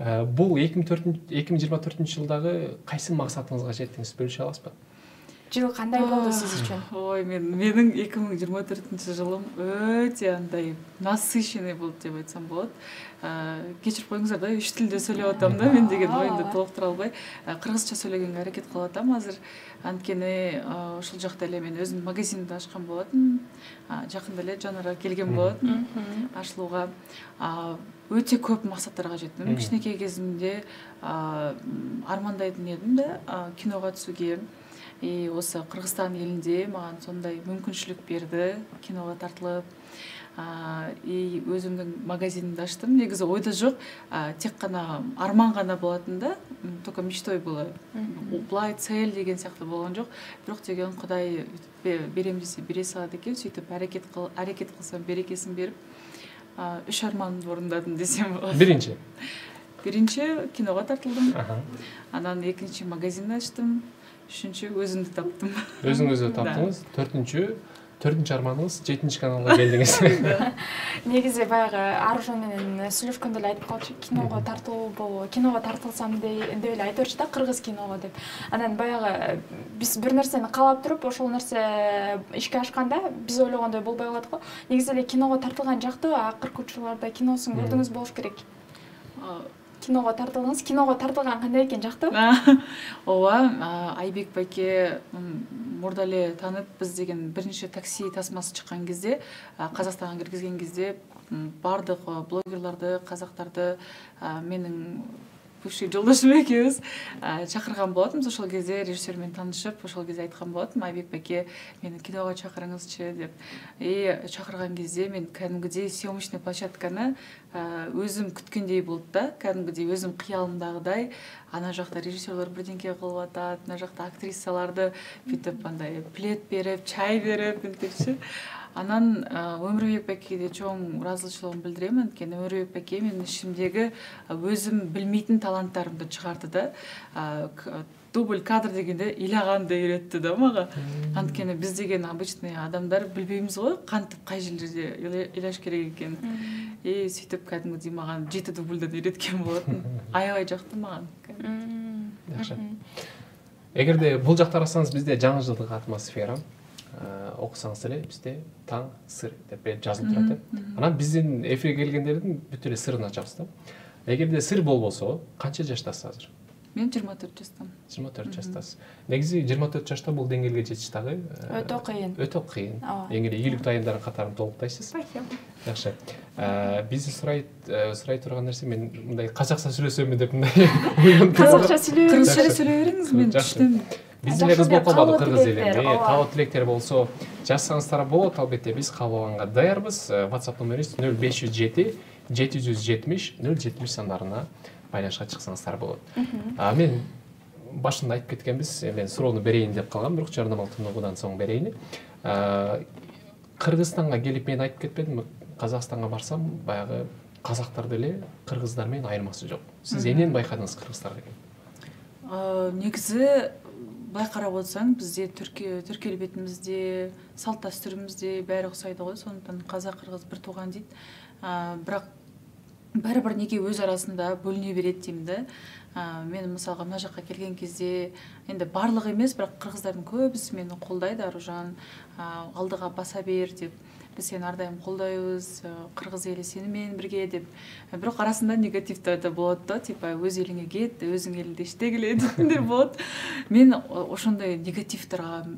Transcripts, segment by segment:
Бул 2024 жылдагы кайсы максатыңызга жеттиңиз, бөлүшө аласызбы? Жыл кандай болду сиз үчүн? Ой, менин 2024 жылым өтө андай насыщенный болду деп айтсам болот. Кечирип коюңуздар да, 3 тилде сүйлөп атам да, мен деген оюнду толуктура албай, кыргызча сүйлөгөнгө аракет кылып атам азыр. Анткени ушул жакта эле мен өзүм магазинди ачкан болотмун. Жакында эле жанара келген болотмун ачылууга. Өтө көп максаттарга жеттим. Кичинекей кезимде армандайтын едим да, киного түшүүгө. Осы Кыргызстан элинде маған сондай мүмкүнчүлүк берди, киного тартылып. Өзүмдүн магазинимди ачтым. Негизи ойда жок, тек гана арман гана болотун да, только мечтой было. Былай цель деген сыяктуу болгон жок. Бирок деген Кудай берем десе бере салат экен, сөйтүп аракет кылсам берекесин берип, 3 арманымды орундадым десем болот. Биринчи киного тартылдым. Анан экинчи магазин ачтым. Үшүнчү өзүмдү таптым. Өзүңүздү таптыңыз. Төртүнчү арманыңыз 7-чи каналга келдиңиз. Негизи баягы Аружан менен сүйлөшкөндө эле айтып калчу, киного тартылсам деп эле айтып берчү да, кыргыз киного деп. Анан баягы биз бир нерсени каалап туруп, ошол нерсе ишке ашканда биз ойлогондой болбой калат го. Негизи эле киного тартылган жактуу, акыркы учурларда киносун көрдүңүз болуш керек. Киного тартылдыңыз. Киного тартылган кандай экен, жактуу? Ооба, Айбек байке мурда эле таанып, биз деген биринчи такси тасмасы чыккан кезде, Казакстанга киргизген кезде бардык блогерларды, казактарды менин бывший жолдошум экөөбүз чакырган болотмуз. Ошол кезде режиссер менен таанышып, ошол кезде айткан болотмун, Айбек байке, мени киного чакырыңызчы деп. Чакырган кезде мен кәдимгидей съемочный площадканы өзүм күткөндөй болду да, кәдимгидей өзүм кыялымдагыдай. Ана жакта режиссерлор бирдеңке кылып атат, ана жакта актрисаларды бүтүп андай плед берип, чай берип мынтипчи. Анан Өмүрбек байкеге чоң ыраазычылыгымды билдирем, анткени Өмүрбек байке менин ишимдеги өзүм билмейтин таланттарымды чыгарды да. Дубль кадр дегенде ыйлаганды үйрөттү да мага. Анткени биз деген обычный адамдар билбейбиз го, кантип кай жерлерде ыйлаш керек экенин. Сөйтүп кәдимгидей мага 7 дубльдан үйрөткөн болотун. Аябай жакты мага. Жакшы. Эгерде бул жакта карасаңыз, бизде жаңы жылдык атмосфера окусаңыз эле, бизде таң сыр деп жазылып турат. Анан биздин эфирге келгендердин бүт эле сырын ачабыз да. Эгерде сыр болбосо, канча жаштасыз азыр? Мен 24 жастамын. 24 жаштасыз. Негизи 24 жашта бул деңгээлге жетиш дагы өтө кыйын. Өтө кыйын. Эң эле ийгиликтүү айымдардын катарын толуктайсыз. Жакшы. Бизди сурай турган нерсе, мен мындай казакча сүйлөсөмбү деп мындай ойлонуп. Казакча сүйлөй бериңиз, мен түшүнөм. Биз эле кыз болуп калбадык, кыргыз элинде. Каалоо тилектер болсо жазсаңыздар болот, албетте биз кабыл алганга даярбыз. WhatsApp номерибиз 0507 770 070 сандарына байланышка чыксаңыздар болот. Мен башында айтып кеткенбиз, мен суроону берейин деп калгам, бирок жарнамалык тыңоодон соң берейин. Кыргызстанга келип мен айтып кетпедимби, Казакстанга барсам, баягы казактарды эле кыргыздар менен айырмасы жок. Сиз эмнени байкадыңыз кыргыздар деген? Негизи байкарап отсаң, бизде түрк элбетибизде, салт дастурубузда баары окшойт го, сондуктан казак кыргыз бир тууган дейт. Бирок баары бир неге өз арасында бөлүнө берет дейм да. Мен мисалга мына жакка келген кезде, энди барлыгы эмес, бирок кыргыздардын көбүсү мени колдойт, Аружан, алдыга баса бер деп. Биз сени ар дайым колдойбуз, кыргыз эли сени менен бирге деп. Бирок арасында негатив да болот да, типа өз элиңе кет, өзүң элиңде иштегиле дегендер болот. Мен ошондой негативтерге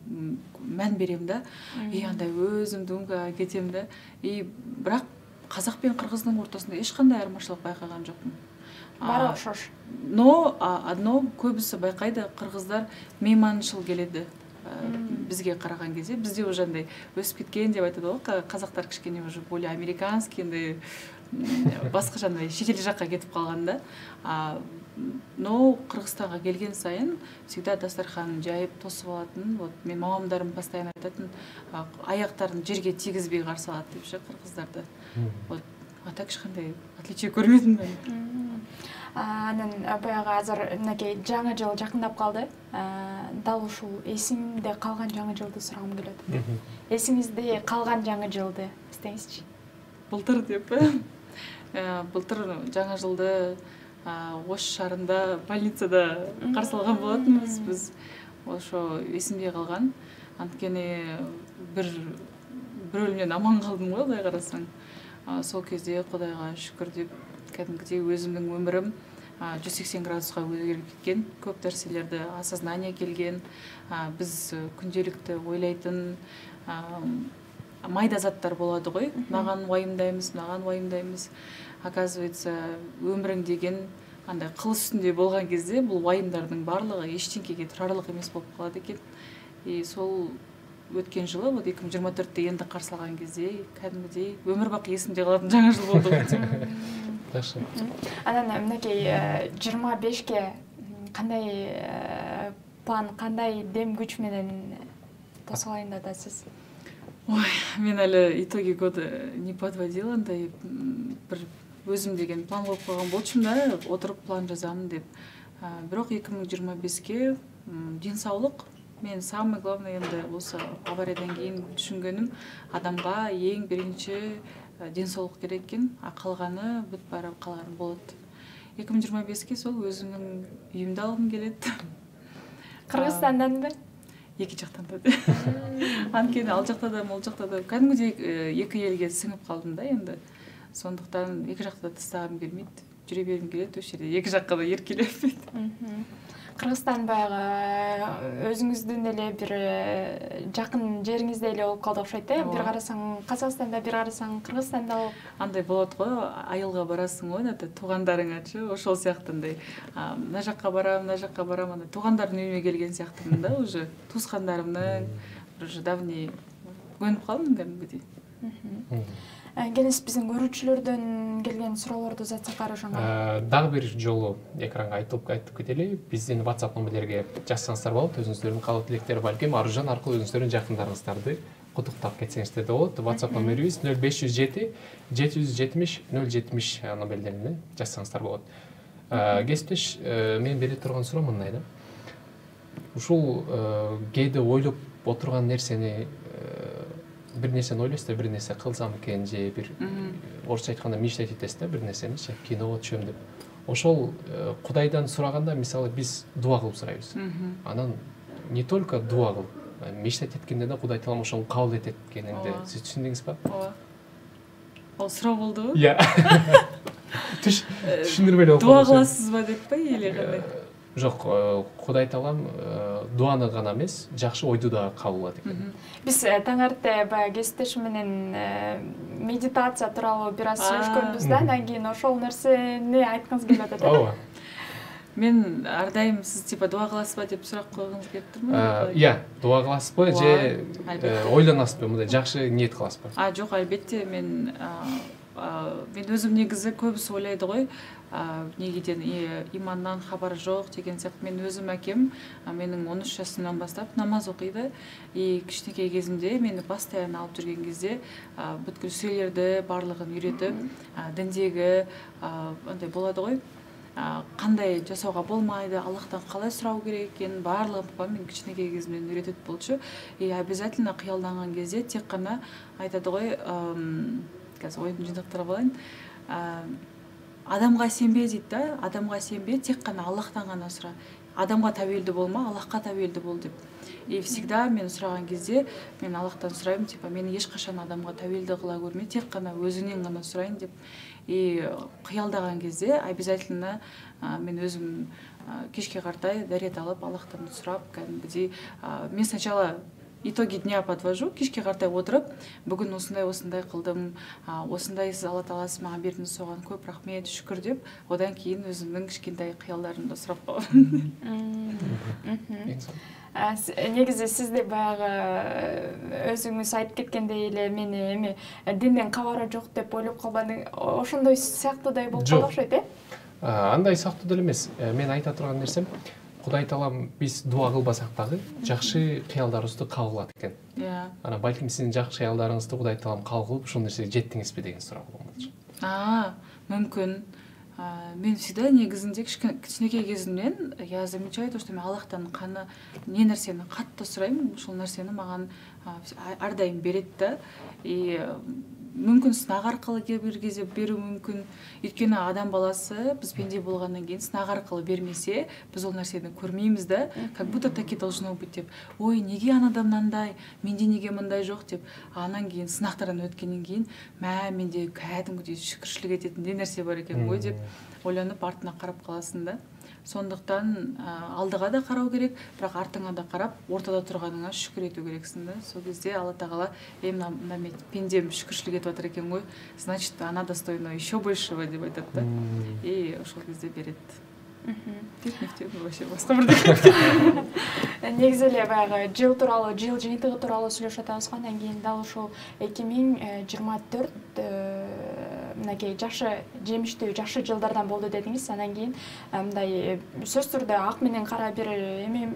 мән берем да. Андай өзүм думга кетем да. Бирок казак менен кыргыздын ортосунда эч кандай айырмачылык байкаган жокмун. Баары окшош. Но одно көбүсү байкайды, кыргыздар мейманчыл келет бизге караган кезде. Бизде уже андай өсүп кеткен деп айтат го, казактар кичкене уже более американский, андай башкача андай шетел жакка кетип калган да. Но Кыргызстанга келген сайын всегда дастархан жайып тосуп алатын. Вот мен мамамдарым постоянно айтатын, аяктарын жерге тийгизбей каршы алат депчи кыргыздарды. Вот так ешкандай отличие көрмөдүм мен. Анан баягы азыр мынакей жаңы жыл жакындап калды. Дал ушул эсиңде калган жаңы жылды сурагым келет. Эсиңизде калган жаңы жылды эстеңизчи. Былтыр деп. Былтыр жаңы жылды Ош шаарында больницада каршы алган болотунбуз биз. Ошо эсимде калган. Анткени бир өлүмдөн аман калдым го, Кудай карасаң. Сол кезде Кудайга шүкүр деп кәдимгидей өзүмдүн өмүрүм 180 градуска өзгөрүп кеткен. Көп нерселерди осознание келген. Биз күнделикти ойлайтын майда заттар болот ғой. Наган уайымдаймыз. Оказывается, өмүрүң деген андай кыл үстүндө болгон кезде бул уайымдардын барлыгы эчтеңкеге турарлык эмес болуп калат экен. И сол өткен жылы, вот 2024-те енді каршы алган кезде кәдимгидей өмүр бакый эсимде калатын жаңы жыл болду. Жакшы. Анан мынакей 25ке кандай план, кандай дем күч менен тосолайын атасыз? Ой, мен әлі итоги года не подводила, андай бір өзім деген план қойып қойған болчумун да, отырып план жазамын деп. Бирок 2025-ке денсаулык мен самый главный енді осы авариядан кейін түшүнгөнүм, адамга эң биринчи денсаулык керек экен, калганы бүт баары калган болот. 2025-ке сол өзүмдүн үйүмдү алгым келет. Кыргызстанданбы? Эки жактан да. Анткени ал жакта да, могул жакта да кәдимгидей эки элге сиңип калдым да енді. Сондуктан эки жакта да тастагым келмейт. Жүрө бергим келет, ошол жерде эки жакка да эркелеп. Кыргызстан баягы өзүңүздүн эле бир жакын жериңизде эле болуп калды окшойт да. Бир карасаң Казакстанда, бир карасаң Кыргызстанда болуп. Андай болот го, айылга барасың го, туугандарыңачы, ошол сыяктындай. Мына жакка барам, андай туугандардын үйүнө келген сыяктымын да, уже туускандарымдын уже давний көнүп калдым кәдимгидей. Келесі біздің көрүүчүлөрдөн келген суроолорду узатсак ошоңо. Дагы бир жолу экранга айтып кетели. Биздин WhatsApp номерлерге жазсаңыздар болот. Өзүңүздөрдүн каалоо тилектер балким Аружан аркылуу өзүңүздөрдүн жакындарыңыздарды куттуктап кетсеңиздер да болот. WhatsApp номерибиз 0507 770 070 номерлерине жазсаңыздар болот. Кесиптеш, мен бере турган суроо мындай да. Ушул кээде ойлоп отурган нерсени бир нерсени ойлойсуз да, бир нерсе кылсам экен же бир орусча айтканда мечтать этесиз да, бир нерсеничи киного түшөм деп. Ошол Кудайдан сураганда, мисалы биз дуа кылып сурайбыз. Анан не только дуа кылып, мечтать эткенде да Кудай Таалам ошону кабыл этет экенинди сиз түшүндүңүз ба? Ооба. Ол суроо болдубу? Иә. Түшүндүрмөй эле дуа кыласызбы деп па или кандай? Жок, Кудай Таалам дуаны гана эмес, жакшы ойду да кабыл алат экен. Биз таң эрте баягы кесиптешим менен медитация тууралуу бир аз сүйлөшкөнбүз да, анан кийин ошол нерсени айткыңыз келип атат. Ооба. Мен ар дайым сиз типа дуа кыласызбы деп сурак койгуңуз келип турмун? Иә, дуа кыласызбы же ойлонасызбы, мындай жакшы ниет кыласызбы? Жок, албетте мен өзүм негизи көбүсү ойлойду ғой, негеден имандан хабары жок деген сыяктуу. Мен өзүм акем менин 13 жашымдан баштап намаз окуйду. И кичинекей кезимде мени постоянно алып жүрген кезде бүткүл сүрөлөрдү барлыгын үйрөтүп, диндеги андай болот ғой. Кандай жасауга болмайды, Аллахтан калай сурау керек экенин барлыгын папам мен кичинекей кезимден үйрөтүп болчу. И обязательно кыялданган кезде тек гана айтады ғой, қазір ойымды жинақтырып алайын. Адамға сенбе дейді да, адамға сенбе, тек қана Аллахтан ғана сұра. Адамға тәуелді болма, Аллахқа тәуелді бол деп. И всегда мен сұраған кезде, мен Аллахтан сұраймын, типа, мені ешқашан адамға тәуелді қыла көрме, тек қана өзінен ғана сұрайын деп. И қиялдаған кезде обязательно мен өзім кешке қартай дәрет алып, Аллахтан сұрап, кәдімгідей, мен сначала итоги дня подвожу, кешке қартай отырып, бүгін осындай қылдым, осындай сіз Алла Тааласы маған бердіңіз, соған көп рахмет, шүкір деп, одан кейін өзімнің кішкентай қиялдарымды сұрап қаламын. Негизи сизде баягы өзүңүз айтып кеткендей эле мени эми динден кабары жок деп ойлоп калбадың, ошондой сыяктуудай болуп калды окшойт, Андай сыяктуу деле эмес. Мен айта турган нерсем, Кудай Таалам биз дуа кылбасак дагы жакшы кыялдарыбызды кабыл алат экен. Анан балким сиздин жакшы кыялдарыңызды Кудай Таалам кабыл кылып, ошол нерсеге жеттиңизби деген суроо болмокчу. Мүмкүн. Мен всегда негизинде кичинекей кезимден я замечаю то, что мен Аллахтан каны не нерсени катты сурайм, ошол нерсени маган ар дайым берет да. И мүмкін сынақ арқылы кейбір кезде беру мүмкін. Өйткені адам баласы біз пенде болғаннан кейін сынақ арқылы бермесе, біз ол нәрсені көрмейміз да, как будто таки должно быть деп. Ой, неге анада мынандай, менде неге мындай жоқ деп. Анан кейін сынақтардан өткеннен кейін, менде кәдімгідей шүкіршілік ететіндей нәрсе бар екен ғой деп ойланып артына қарап қаласың да. Сондықтан алдыға да қарау керек, бірақ артыңа да қарап, ортада тұрғаныңа шүкір ету керексің да. Сол кезде Алла тағала, мына пендем шүкіршілік етіп жатыр екен ғой, значит, она достойна еще большего деп айтады да. И ошол кезде береді. Вообще басқа бірдеңе. Негізі эле баягы жыл тууралуу, жыл жыйынтыгы тууралуу сүйлөшүп атабыз го, андан кийин дал ушул 2024 мынакей жакшы жемиштүү жакшы жылдардан болду дедиңиз. Андан кийин мындай сөз түрдө ак менен кара бир эме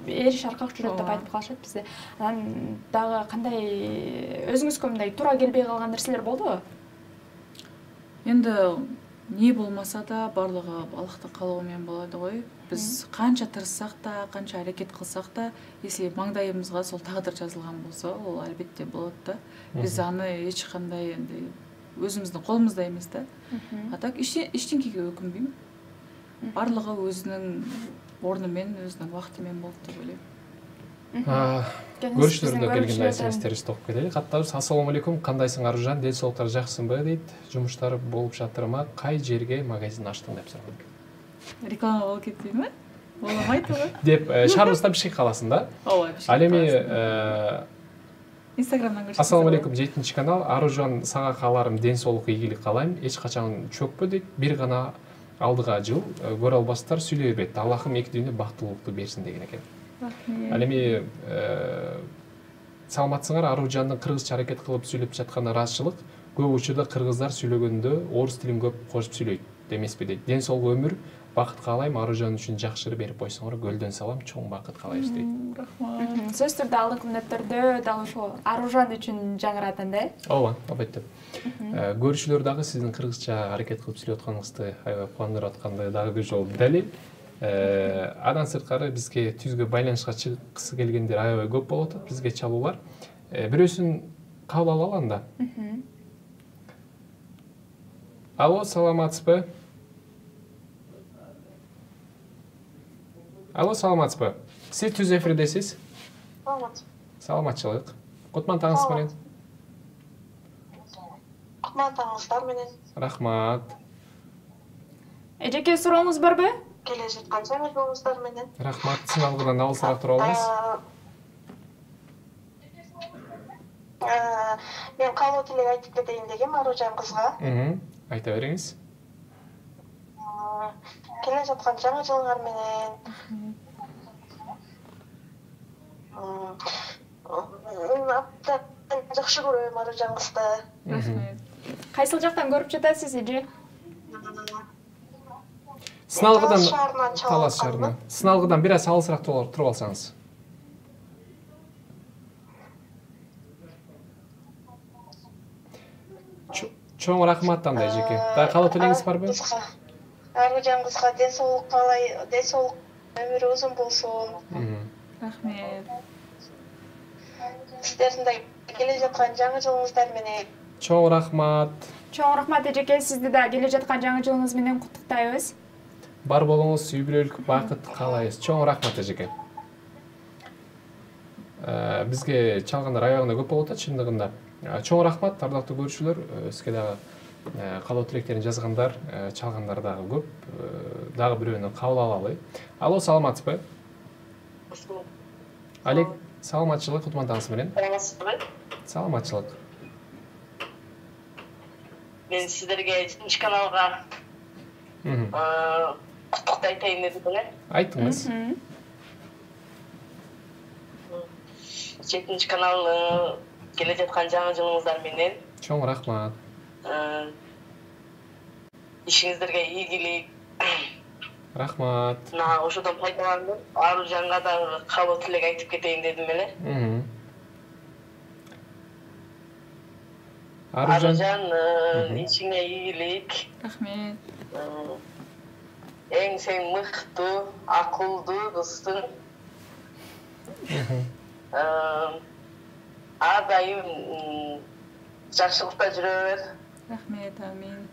эриш аркак жүрөт деп айтып калышат бизде. Анан дагы кандай өзүңүзгө мындай туура келбей калган нерселер болдубу? Енді не болмаса да барлығы Аллахтың қалауымен болады ғой. Біз қанша тырыссақ та, қанша әрекет қылсақ та, если маңдайымызға сол тағдыр жазылған болса, ол әлбетте болады да. Біз аны ешқандай өзіміздің қолымызда емес та. Атак ештеңкеге өкінбеймін. Барлығы өзінің орнымен, өзінің уақытымен болды деп ойлаймын. Көршілерді келген SMS-тер тоқып кетелік. Хаттарыбыз: ассалаумағалейкум, қандайсың Аружан, денсаулықтар жақсың ба дейді. Жұмыштары болып жатыр ма? Қай жерге магазин аштың деп сұраған. Реклама болып кетпей ме? Боламайды ғой. Деп шарбызда Бішкек қаласында. Алеми Инстаграмнан көрсетесіз. Ассалаумағалейкум, 7-ші канал. Аружан, саға қаларым, денсаулық игілік қалайым. Ешқашан чөкпі дейді. Bir ғана алдыға жыл көре албастар сүйлей береді. Аллахым екі дүйіне бақтылықты берсін деген екен. Әлеме саламатсыңар, Аружанның қырғызша әрекет қылып сөйлеп жатқаны расшылық. Көп учурда қырғыздар сөйлегенде орыс тілін көп қосып сөйлейді демес пе дейді. Денсаулық өмір, бақыт қалайым, Аружан үшін жақшыры беріп қойсаңар, гөлден салам, чоң бақыт қалайсыз дейді. Рахмат. Сөз түрдө алдыңкы мүнөттөрдө дал ошол Аружан үчүн жаңыратын да. Ооба, албетте. Көрүүчүлөр дагы сиздин кыргызча аракет кылып сүйлөп атканыңызды аябай кубандырып аткандай дагы бир жолу далил. Андан сырткары бизге түзгө байланышка чыккысы келгендер аябай көп болуп атат, бизге чалуулар. Бирөөсүн кабыл алалы анда. Алло, саламатсызбы? Алло, саламатсызбы? Сиз түз эфирдесиз? Саламатчылык. Кутман таңыңыз менен. Кутман таңыңыздар менен. Рахмат. Эжеке сурооңуз барбы? Келе жаткан жаңы жылыңыздар менен. Рахмат. Сыналгыдан алысыраак тура алыңыз. Мен кабыл тилек айтып кетейин дегем Аружан кызга. Айта бериңиз. Келе жаткан жаңы жылыңар менен. Жакшы көрөм Аружан кызды. Кайсыл жактан көрүп жатасыз эже? Сыналгыдан Талас шаарынан. Сыналгыдан бир аз алысыраак туруп алсаңыз. Чоң рахматтан да эжеке. Дагы калуу тилегиңиз барбы? Аружан кызга денсаулык каалай, денсаулык өмүрү узун болсун. Рахмет. Сиздердин да келе жаткан жаңы жылыңыздар менен. Чоң рахмат. Чоң рахмат эжеке, сизди да келе жаткан жаңы жылыңыз менен куттуктайбыз. Бар болуңуз, үй-бүлөлүк бакыт каалайбыз. Чоң рахмат эжеке. Бизге чалгандар аябагында көп болуп атат чындыгында. Чоң рахмат, ардактуу көрүүчүлөр. Сизге дагы каалоо тилектерин жазгандар, чалгандар дагы көп. Дагы бирөөнү кабыл алалы. Алло, саламатсызбы? Алек, саламатчылык, кутман таңыңыз менен. Саламатчылык. Мен сиздерге 7-ші каналга куттук айтайын дедим эле. Айтыңыз. 7-ші канал келе жаткан жаңы жылыңыздар менен. Чоң рахмат. Ишиңиздерге ийгилик. Рахмат. Ошодон пайдаланып, Аружанга да каалоо тилек айтып кетейин дедим эле. Аружан, ишиңе ийгилик. Рахмет. Эң сен мыктуу, акылдуу кызсың. Ар дайым жакшылыкта жүрө бер. Рахмет, амин.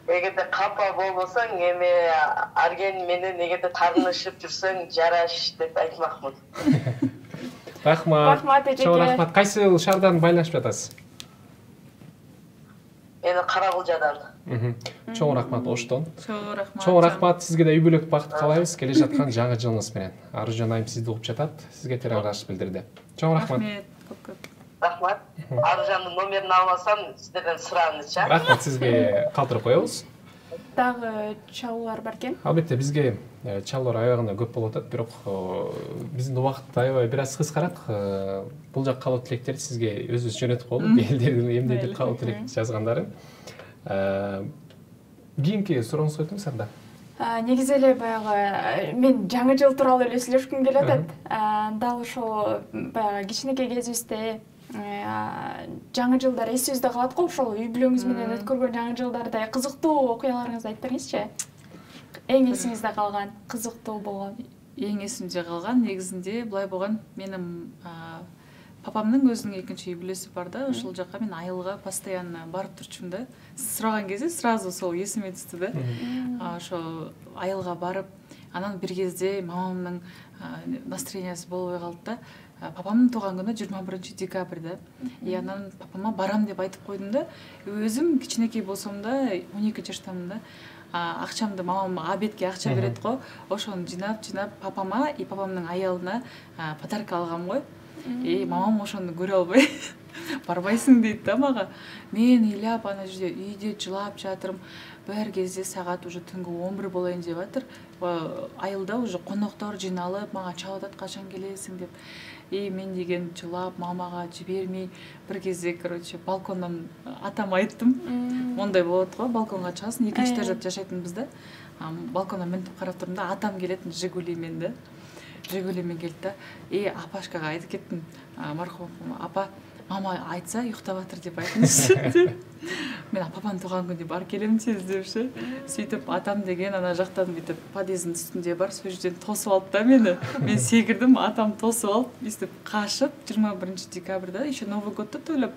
Эгерде капа болбосоң, эми Арген менен эгерде таарынышып жүрсөң, жараш деп айтмакмын. Рахмат. Чоң рахмат. Кайсы шаардан байланышып жатасыз? Мени Карагылжадан. Чоң рахмат Оштон. Чоң рахмат. Сизге да үй бүлөк бакыт каалайбыз. Келе жаткан жаңы жылыңыз менен. Аружан айым сизди угуп жатат. Сизге терең ырахмат билдирди. Чоң рахмат. Рахмат. Аружандын номерин албасам, сиздерден суранычы. Рахмат, сизге калтырып коебуз. Дагы чалуулар бар экен. Албетте бизге чалуулар аябагында көп болуп атат, бирок биздин убакыт аябай бир аз кыскараак. Бул жак калуу тилектерди сизге өзүбүз жөнөтүп коелук. Элдердин эмнедир калуу тилек жазгандарын. Кийинки сурооңузду коюңуз анда. Негизи эле баягы мен жаңы жыл тууралуу эле сүйлөшкүм келип атат. Дал ошол баягы кичинекей кезибизде жаңы жылдар эсибизде калат го, ошол үй бүлөңүз менен өткөргөн жаңы жылдардай кызыктуу окуяларыңызды айтып бериңизчи. Эң эсиңизде калган, кызыктуу болгон. Эң эсимде калган негизинде булай болгон, менин папамдын өзүнүн экинчи үй бүлөсү бар да, ошол жака мен айылга постоянно барып турчумун да. Сиз сураган кезде сразу сол эсиме түштү да. Ошо айылга барып, анан бир кезде мамамдын настроениясы болбой калды да. Папамдын тууган күнү 21 декабрда. Анан папама барам деп айтып койдум да. Өзүм кичинекей болсом да, 12 жаштамын да. Акчамды мамам обедке акча берет го. Ошону жинап папама и папамдын аялына подарка алгам го. Мамам ошону көрө албай барбайсың дейт да мага. Мен ыйлап ана жерде үйдө жылап жатырмын. Бир кезде сагат уже түнгү 11 болайын деп атыр. Айылда уже коноктор жиналып, мага чалып атат, качан келесиң деп. Мен деген жылап, мамага жибермей, бир кезде, короче, балкондон атама айттым. Мондай болот го, балконго чыгасың, экинчи этажда жашайтынбыз да. Балкондон мынтип карап турдум да, атам келет Жигулимен да. Жигулимен келди да. Апашкага айтып кеттим, мархум апа, мама айтса уктап атыр деп айтыңызчы. Мен папанын тууган күнүнө барып келем тез депчи. Сүйтүп атам деген ана жактан бүтүп подъездин үстүндө бар, сол жерден тосуп алды да мени. Мен секирдим, атам тосуп алып, издеп кашып 21 декабрда еще Новый годду тойлоп,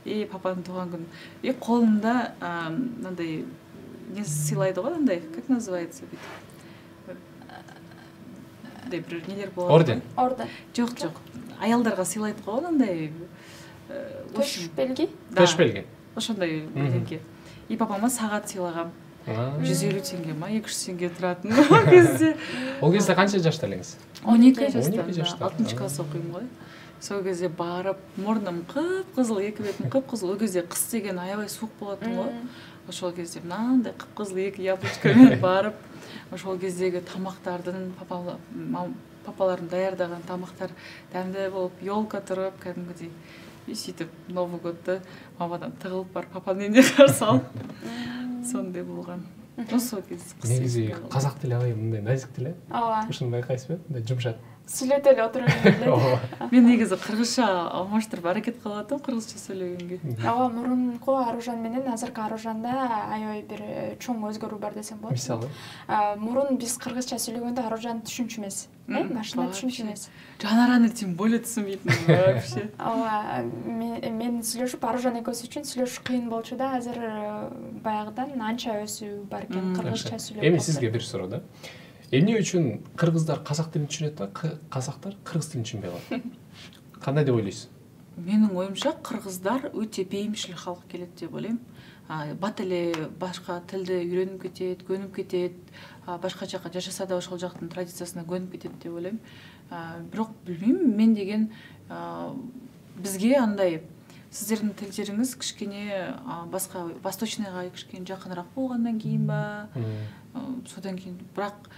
папанын тууган күнү. Колунда мындай не сыйлайды го, андай, как называется бит? Бир нелер болот. Орден. Жок. Аялдарга сыйлайт го, андай Төш белги? Төш белги. Ошондой бирдеке. Папама сагат сыйлагам. 150 теңге ма, 200 теңге туратын ол кезде. Ол кезде канча жашта элеңиз? 12 жашта. 6 класс окуйм го. Сол кезде барып, мурнум кып-кызыл, эки бетим кып-кызыл. Ол кезде кыш деген аябай суук болотун го. Ошол кезде мындай кып-кызыл эки яблочко менен барып, ошол кездеги тамактардын папаларым даярдаган тамактар дәмдүү болуп, ёлка туруп, кәдимгидей. Сөйтүп Новый годду мамадан тыгылып барып, папанын үйүнө карсы алып. Сондай болгон. Ошол кез. Негизи казак тили аябай мындай назик тил. Ооба. Ушуну байкайсызбы? Мындай жумшак. Сүйлөтө эле отуруп Мен негизи кыргызча алмаштырып аракет кылып атам кыргызча сүйлөгөнгө. Ооба, мурунку Аружан менен азыркы Аружанда аябай бир чоң өзгөрүү бар десем болот. Мисалы? Мурун биз кыргызча сүйлөгөндө Аружан түшүнчү эмес. Машина түшүнчү эмес. Жанараны тем более түшүнбөйтүм вообще. Ооба, мен сүйлөшүп Аружан экөөбүз үчүн сүйлөшүш кыйын болчу да, азыр баягыдан анча өсүү бар экен кыргызча сүйлөп. Эми сизге бир суроо да. Эмне үчүн кыргыздар казак тилин түшүнөт да, казактар кыргыз тилин түшүнбөй калат? Кандай деп ойлойсуз? Менин оюмча кыргыздар өтө бейимчил халк келет деп ойлойм. Бат эле башка тилди үйрөнүп кетет, көнүп кетет, башка жака жашаса да ошол жактын традициясына көнүп кетет деп ойлойм. Бирок билбейм, мен деген бизге андай сиздердин тилдериңиз кичкене башка восточныйга кичкене жакыныраак болгондон кийин ба, содан кийин бирок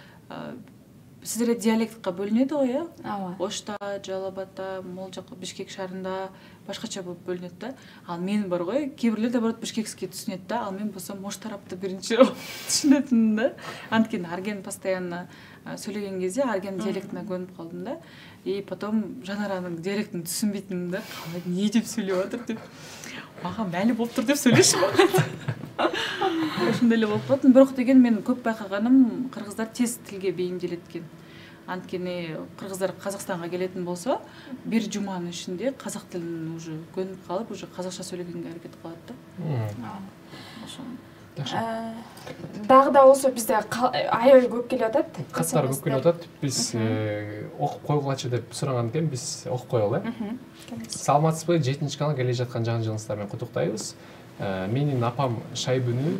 сиздерде диалектка бөлүнөт го, Ооба. Ошта, Жалал-Абадта, могул жака Бишкек шаарында башкача болуп бөлүнөт да. Ал мен бар го, кээ бирлер да барат бишкекский түшүнөт да, ал мен болсом Ош тарапты биринчи түшүнөтүм да. Анткени Арген постоянно сөйлөгөн кезде Арген диалектине көнүп калдым да. Потом Жанаранын диалектин түшүнбөйтүм да. Калай эмне деп сүйлөп атыр деп. Мага мали болуптур деп сүйлөшүп атат. Ошондой эле болуп калат. Бирок деген мен көп байкаганым кыргыздар тез тилге бейимделет экен. анткени кыргыздар Казакстанга келетін болса, бир жуманын ішінде қазақ тілін уже көнүп калып, уже қазақша сөйлөгөнгө аракет кылат да. Дагы да болсо бизде аябай көп келип атат. Каттар көп келип атат. Биз окуп койгулачы деп сураган экен, биз окуп коелу. Саламатсызбы? 7-чи канал келе жаткан жаңы жылыңыздар менен куттуктайбыз. Менин апам Шайбүнү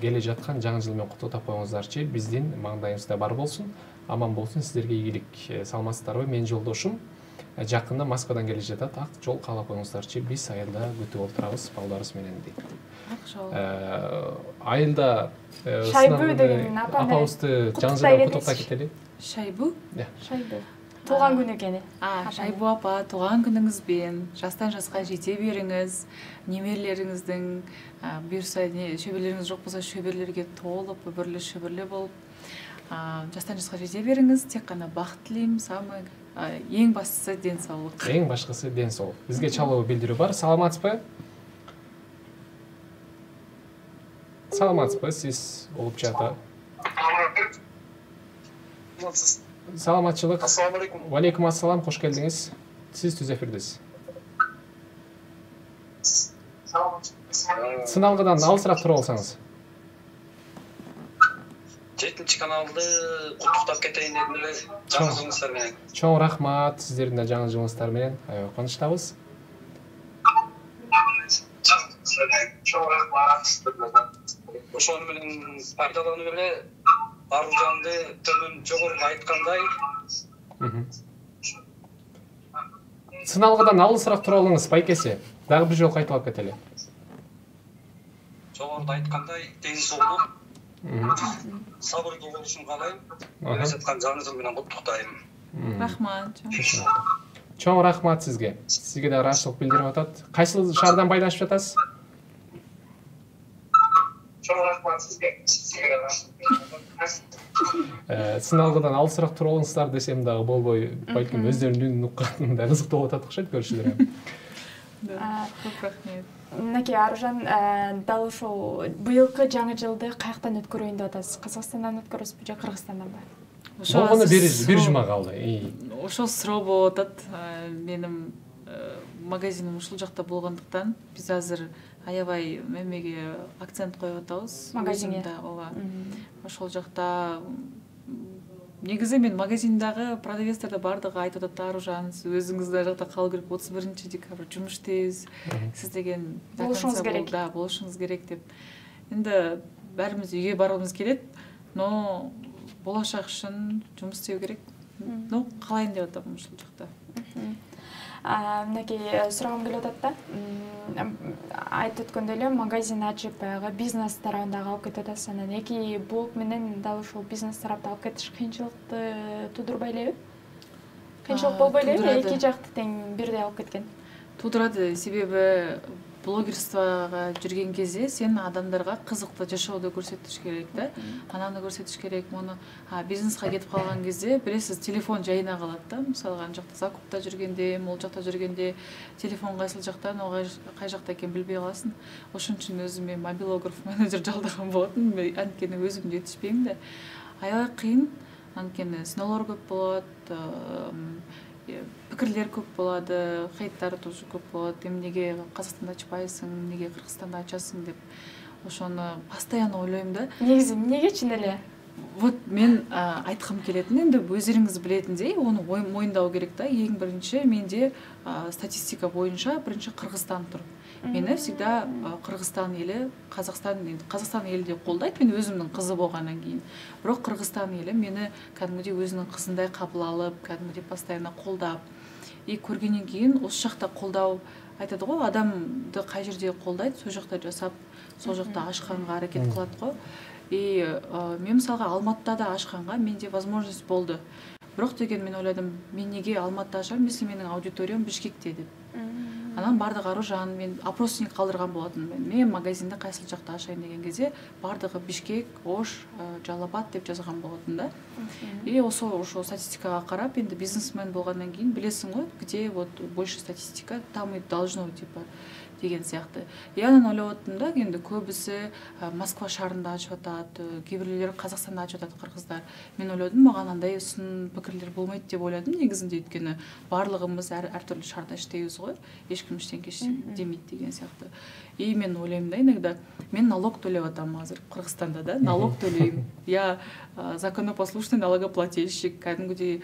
келе жаткан жаңы жыл менен куттуктап коюңуздарчы. Биздин маңдайыбызда бар болсун, аман болсун, сиздерге ийгилик. Саламатсыздарбы? Менин жолдошум жакында Москвадан келе жатат. Ак жол каалап коюңуздарчы. Биз айылда күтүп отурабыз балдарыбыз менен дейт. Айылда Шайбү деген апабызды жаңы жыл менен куттуктап кетели. Шайбу? Шайбү. Туулган күнү экен. Шайбу апа, туулган күнүңүзбен жастан жаска жете бериңиз. Немерелериңиздин буюрса шөбөлөрүңүз жок болсо шөбөлөргө толуп, өбүрлө шөбөлө болуп, жастан жаска жете бериңиз. Тек гана бакыт тилейм, самый эң баштысы ден соолук. Эң башкысы ден соолук. Бизге чалуу билдирүү бар. Саламатсызбы? Саламатсызбы? Сиз улупча ата. Саламатчылык. Ассаламу алейкум. Ва алейкум ассалам, кош келдиңиз. Сиз түз эфирдесиз. Сыналгыдан алысыраак туруп алсаңыз. 7-чи каналды куттуктап кетейин дедим эле. Жаңы жылыңыздар менен. Чоң рахмат, сиздердин да жаңы жылыңыздар менен. Конуштабыз. Чоң рахмат. Ошону менен пайдаланып эле Аружанды төмөн жогору айткандай, Сыналгыдан алысыраак туруп алыңыз, байкеси. Дагы бир жолу кайталап кетели. жогоруда айткандай, ден соолук, сабырдуу болушун каалайм. Келе жаткан жаңы жыл менен куттуктайм. Рахмат. Чоң рахмат сизге. Сизге да ыраазычылык билдирип атат. Кайсы шаардан байланышып жатасыз? Чоң рахмат сизге. Сыналгыдан алысыраак туруп алыңыздар десем дагы болбой, балким өздөрүнүн укканы да кызыктуу болуп атат окшойт көрүүчүлөр. Көп рахмет. Мынакей Аружан, дал ушул быйылкы жаңы жылды каяктан өткөрөйүн деп атасыз? Казакстандан өткөрөсүзбү же Кыргызстанданбы? Болгону бир жума калды. Ошол суроо болуп атат. Менин магазиним ушул жакта болгондуктан биз азыр аябай мемеге акцент коюп атабыз. Магазинге. Ооба. Ошол жакта негизи мен магазиндагы продавецтер да бардыгы айтып атат, Аружан, өзүңүз да жакта калуу керек, 31-декабрь жумуш иштейбиз. Сиз деген болушуңуз керек. Да, болушуңуз керек деп. Энди баарыбыз үйгө баргыбыз келет, но болашак үчүн жумуш истөө керек. Но калайын деп атам ушул жакта. Мынакей сурагым келип атат да. Айтып өткөндөй эле магазин ачып, баягы бизнес тарабындагы алып кетип атасыз. Анан эки блок менен дал ушул бизнес тарапты алып кетиш кыйынчылыкты туудурбай элеби? Кыйынчылык болбой элеби? Эки жакты тең бирдей алып кеткен. Туудурат, себеби блогерствага жүрген кезде сен адамдарга кызыктуу жашоодо көрсөтүш керек да. Ананы көрсөтүш керек. Муну бизнеске кетип калган кезде билесиз, телефон жайына калат да. Мисалга ан жакта закупта жүргенде, могул жакта жүргенде телефон кайсыл жактан, кай жакта экенин билбей каласың. Ошон үчүн өзүм мобилограф менеджер жалдаган болотум. Анткени өзүм жетишпейм да. Аябай кыйын. Анткени сыноолор көп болот. Пикирлер көп болады, хейттар тоже көп болот. Эмнеге Казакстанда ачпайсың, эмнеге Кыргызстанда ачасың деп. Ошону постоянно ойлойм да. Негизи эмнеге чын эле? Вот мен айткым келетин, энди өзүңүз билетиндей, ону моюндоо керек да. Эң биринчи менде статистика боюнча биринчи Кыргызстан туруп. Мени всегда Кыргызстан эли, Казакстан эли деп колдойт, мен өзүмдүн кызы болгондон кийин. Бирок Кыргызстан эли мени кадимгидей өзүнүн кызындай кабыл алып, кадимгидей постоянно колдап, көргөндөн кийин ошол жакта колдоо айтат го, адамды кай жерде колдойт, сол жакта жасап, сол жакта ашканга аракет кылат го. Мен мисалга Алматыда да ашканга менде возможность болду. Бирок деген мен ойладым, мен неге Алматыда ашам, если менин аудиториям Бишкекте деп. Анан бардыгы Аружан, мен опросник калдырган болотум. Мен магазинде кайсыл жакта ашайын деген кезде бардыгы Бишкек, Ош, Жалал Абад деп жазган болотум да. Ошол статистикага карап, энди бизнесмен болгондон кийин билесиң го, где вот больше статистика, там и должно типа деген сияқты. Анан ойлоп аттым да, енді көбісі Москва шаарында ачып атат, кээ бирлери Қазақстанда ачып атат кыргыздар. Мен ойлодум, маған андай сын пикирлер болмойт деп ойладым негизинде, өйткөнү барлыгыбыз ар түрлүү шаарда иштейбиз го, эч ким эчтеке демейт деген сыяктуу. И мен ойлойм да, иногда мен налог төлөп атам азыр Кыргызстанда да, налог төлөйм. Я законопослушный налогоплательщик, кәдимгидей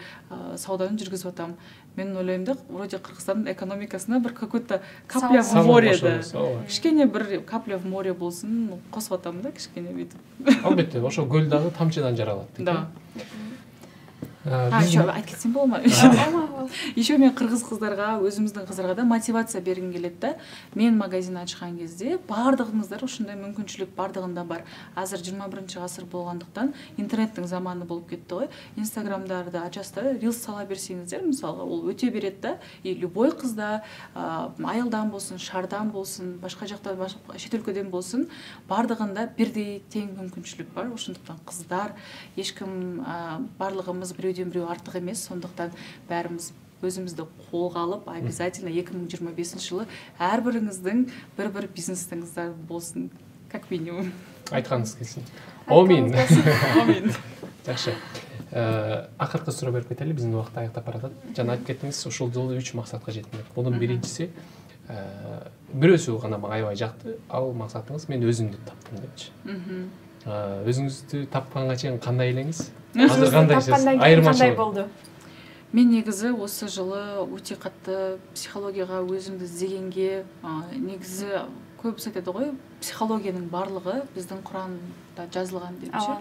сауданы жүргүзүп атам. Мен ойлойм да, вроде Кыргызстандын экономикасына бір какой-то капля в море да. Кичкене бір капля в море болсын, косуп атам да, кичкене бүйтүп. Албетте, ошо көл дагы тамчыдан жаралат. Да. Айтып кетсем боло ма? Еще мен кыргыз кыздарга, өзүмүздүн кыздарга да мотивация бергим келет да. Мен магазин ачкан кезде бардыгыңыздар ушундай мүмкүнчүлүк бардыгында бар. Азыр 21-гасыр болгондуктан интернеттин заманы болуп кетти го. Инстаграмдарды ачасыздар, рилс сала берсеңиздер, мисалга, ол өтө берет да. И любой кызда, айылдан болсун, шаардан болсун, башка жактан, чет өлкөдөн болсун, бардыгында бирдей тең мүмкүнчүлүк бар. Ошондуктан кыздар, эч ким барлыгыбыз бирөөдөн бирөө артык эмес, сондуктан баарыбыз өзүмүздү колго алып, обязательно 2025 жылы ар бириңиздин бір бизнесиңиздер болсун, как минимум. Айтканыңыз келсин. Амин. Амин. Жакшы. Акыркы суроо берип кетели, биздин убакыт аяктап баратат. Жана айтып кеттиңиз, ушул жылы 3 максатка жеттим деп. Мунун биринчиси бирөөсү гана мага аябай жакты. Ал максатыңыз мен өзүмдү таптым депчи. Өзүңүздү тапканга чейин кандай элеңиз? Азыр кандайсыз? Айырмачылык болду? Мен негизи осы жылы өтө катты психологияга өзүмдү издегенге, негизи көбүсү айтат го, психологиянын барлыгы биздин Куранда жазылган депчи.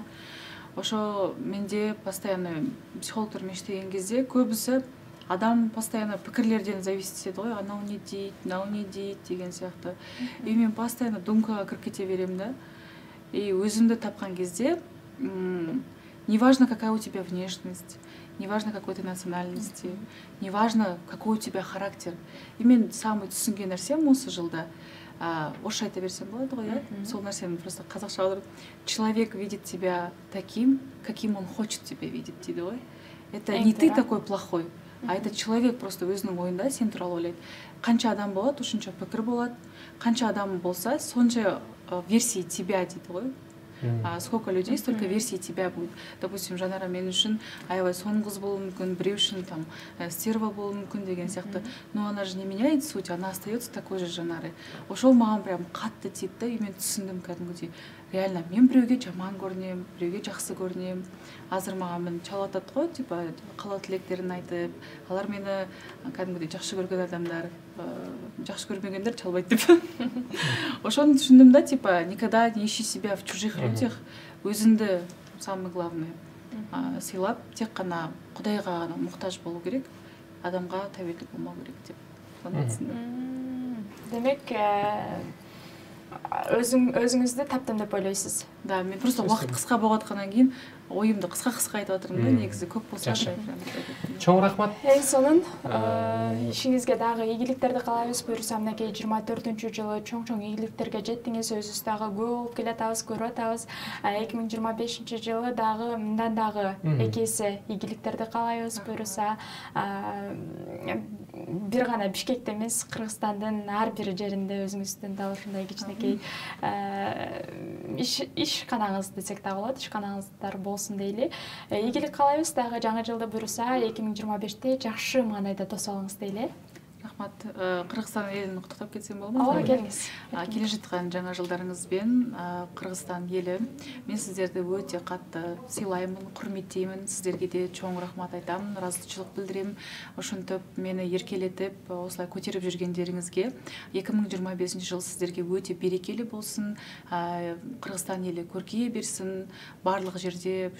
Ошо менде постоянно психологдор менен иштеген кезде көбүсү адам постоянно пикирлерден зависит этет го, анау не дейт деген сыяктуу. И мен постоянно думкага кирип кете берем да. И өзүмдү тапкан кезде, неважно, какая у тебя внешность, неважно, какой ты национальности, неважно, какой у тебя характер. И мен самый түсінген нәрсем осы жылда, орысша айта берсем болады ғой, сол нәрсені просто қазақша аударып, человек видит тебя таким, каким он хочет тебя видеть, дейді ғой. Это не ты такой плохой, а этот человек просто өзінің ойында сен туралы ойлайды. Қанша адам болады, ошончо пикир болады, қанша адам болса, сонша версии тебя, дейді ғой. Сколько людей, столько версий тебя будет. Допустим, Жанара мен үшін аябай соң кыз болуы мүмкін, біреу үшін там стерва болуы мүмкін деген сияқты. Но она же не меняет суть, она остается такой же Жанарой. Ошол маған прям қатты тиді да, и мен түсіндім кәдімгідей. Реально, мен біреуге жаман көрінем, біреуге жақсы көрінем. Азыр маған мен чалып атат ғой, типа қалау тілектерін айтып, алар мені кәдімгідей жақсы көрген адамдар, жақсы көрмегендер чалбайт деп. Ошоны түшүндүм да, типа никогда не ищи себя в чужих людях, өзүңдү самое главное сыйлап, тек қана Кудайга гана муктаж болуу керек, адамга табелдик болмоо керек деп. Аны түшүндүм. Демек, өзүңүздү таптым деп ойлойсуз? Да, мен просто убакыт кыска болуп аткандан кийин оюмду кыска-кыска айтып атырмын да, негизи көп болсо да. Чоң рахмат. Эң сонун ишиңизге дагы ийгиликтерди каалайбыз. Буюрса, мынакей 24-жылы чоң ийгиликтерге жеттиңиз, өзүбүз дагы көп болуп келатабыз, көрүп атабыз. 2025-жылы дагы мындан дагы эки эсе ийгиликтерди каалайбыз. Буюрса, бир гана Бишкекте эмес, Кыргызстандын ар бир жеринде өзүңүздүн дагы ушундай кичинекей ишканаңыз десек дагы болот, ишканаңыздар болсун дейли. Ийгилик каалайбыз дагы жаңы жылды буюрса 2025-те жакшы маанайда тосуп алыңыз дейли. Рахмат. Кыргызстан элин куттуктап кетсем болобу? Ооба, келиңиз. Келе жаткан жаңа жылдарыңызбен Кыргызстан эли, мен сиздерди өтө катты сыйлаймын, курметтеймин. Сиздерге де чоң рахмат айтам, ыраазычылык билдирем. Ошентип мени эркелетип, осулай көтөрүп жүргендериңизге 2025 жыл сиздерге өтө берекелүү болсун. Кыргызстан эли көркейе берсин. Барлык жерде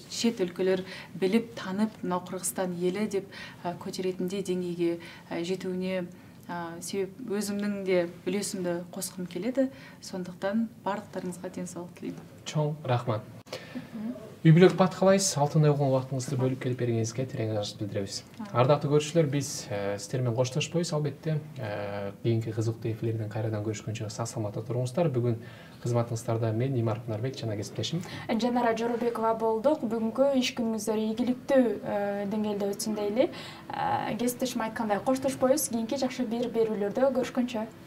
чет өлкөлөр билип, танып, мына Кыргызстан эли деп көтөретиндей деңгейге жетүүнө себеп өзүмдүн де үлесимди коскум келеді. Сондуктан бардыктарыңызга ден соолук тилейм. Чоң рахмат. Үй бүлөк бат калайсыз, алтын ойгон убактыңызды бөлүп келип бергениңизге терең ыраазычылык билдиребиз. Ардактуу көрүүчүлөр, биз сиздер менен коштошпойбуз, албетте. Кийинки кызыктуу эфирлерден кайрадан көрүшкөнчө сак саламатта туруңуздар. Бүгүн кызматыңыздарда мен Имар Пынарбек жана кесиптешим Жанара Жоробекова болдук. Бүгүнкү иш күнүңүздөр ийгиликтүү деңгээлде өтсүн дейли. Кесиптешим айткандай коштошпойбуз. Кийинки жакшы бир берүүлөрдө көрүшкөнчө.